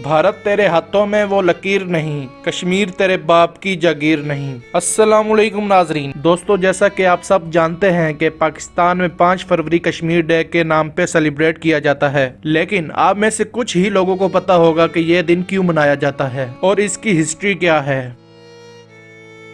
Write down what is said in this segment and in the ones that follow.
भारत तेरे हाथों में वो लकीर नहीं, कश्मीर तेरे बाप की जागीर नहीं। अस्सलामुअलैकुम नाजरीन। दोस्तों, जैसा कि आप सब जानते हैं कि पाकिस्तान में 5 फरवरी कश्मीर डे के नाम पे सेलिब्रेट किया जाता है, लेकिन आप में से कुछ ही लोगों को पता होगा कि ये दिन क्यों मनाया जाता है और इसकी हिस्ट्री क्या है।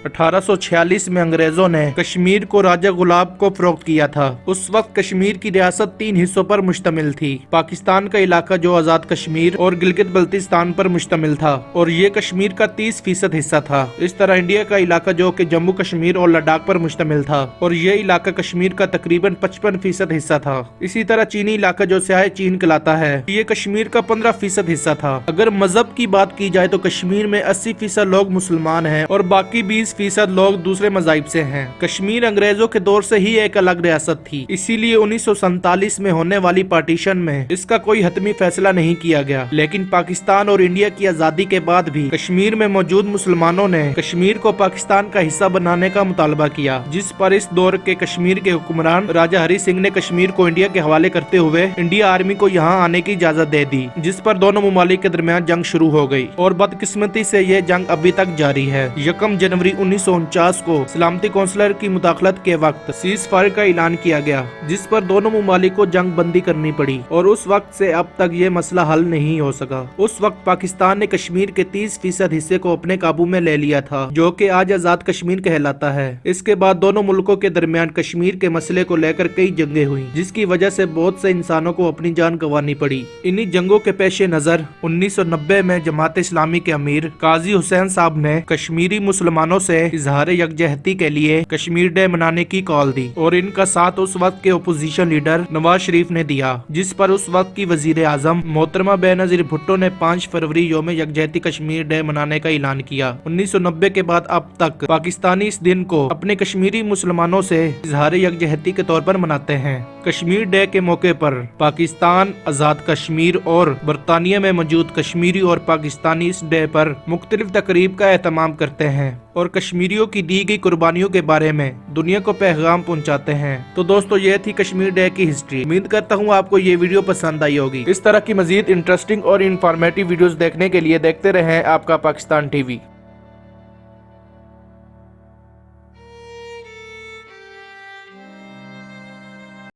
1846 में अंग्रेजों ने कश्मीर को राजा गुलाब को फरोख्त किया था। उस वक्त कश्मीर की रियासत 3 हिस्सों पर मुश्तमिल थी। पाकिस्तान का इलाका जो आजाद कश्मीर और गिलगित बल्तिस्तान पर मुश्तमिल था और ये कश्मीर का 30% हिस्सा था। इस तरह इंडिया का इलाका जो कि जम्मू कश्मीर और लद्दाख पर मुश्तमिल था और ये इलाका कश्मीर का तकरीबन 55% हिस्सा था। इसी तरह चीनी इलाका जो स्याह चीन कहलाता है, ये कश्मीर का 15% हिस्सा था। अगर मजहब की बात की जाए तो कश्मीर में 80% लोग मुसलमान हैं और बाकी 20% लोग दूसरे मज़ाहिब से हैं। कश्मीर अंग्रेजों के दौर से ही एक अलग रियासत थी, इसीलिए 1947 में होने वाली पार्टीशन में इसका कोई हतमी फैसला नहीं किया गया। लेकिन पाकिस्तान और इंडिया की आजादी के बाद भी कश्मीर में मौजूद मुसलमानों ने कश्मीर को पाकिस्तान का हिस्सा बनाने का मुतालबा किया, जिस पर इस दौर के कश्मीर के हुक्मरान राजा हरी सिंह ने कश्मीर को इंडिया के हवाले करते हुए इंडिया आर्मी को यहाँ आने की इजाजत दे दी, जिस पर दोनों मुमालिक के दरमियान जंग शुरू हो गई और बदकिस्मती से ये जंग अभी तक जारी है। 1 जनवरी 1949 को सलामती कौंसलर की मुदाखलत के वक्त सीज फायर का ऐलान किया गया, जिस पर दोनों मुमालिक को जंग बंदी करनी पड़ी और उस वक्त से अब तक ये मसला हल नहीं हो सका। उस वक्त पाकिस्तान ने कश्मीर के 30% हिस्से को अपने काबू में ले लिया था, जो कि आज आजाद कश्मीर कहलाता है। इसके बाद दोनों मुल्कों के दरमियान कश्मीर के मसले को लेकर कई जंगें हुई, जिसकी वजह से बहुत से इंसानों को अपनी जान गंवानी पड़ी। इन्हीं जंगों के पेश नजर 1990 में जमात इस्लामी के अमीर काजी हुसैन साहब ने कश्मीरी मुसलमानों से इजहार यकजहती के लिए कश्मीर डे मनाने की कॉल दी और इनका साथ उस वक्त के ओपोजिशन लीडर नवाज शरीफ ने दिया, जिस पर उस वक्त की वजीर आजम मोहतरमा बेनजीर भुट्टो ने 5 फरवरी यौम यकजहती कश्मीर डे मनाने का ऐलान किया। 1990 के बाद अब तक पाकिस्तानी इस दिन को अपने कश्मीरी मुसलमानों से इजहार यकजहती के तौर पर मनाते हैं। कश्मीर डे के मौके पर पाकिस्तान, आजाद कश्मीर और बरतानिया में मौजूद कश्मीरी और पाकिस्तानी इस डे पर मुख्तलिफ तकरीब का एहतमाम करते हैं और कश्मीरियों की दी गई कुर्बानियों के बारे में दुनिया को पैगाम पहुंचाते हैं। तो दोस्तों, ये थी कश्मीर डे की हिस्ट्री। उम्मीद करता हूँ आपको ये वीडियो पसंद आई होगी। इस तरह की मजीद इंटरेस्टिंग और इंफॉर्मेटिव वीडियोस देखने के लिए देखते रहें आपका पाकिस्तान टीवी।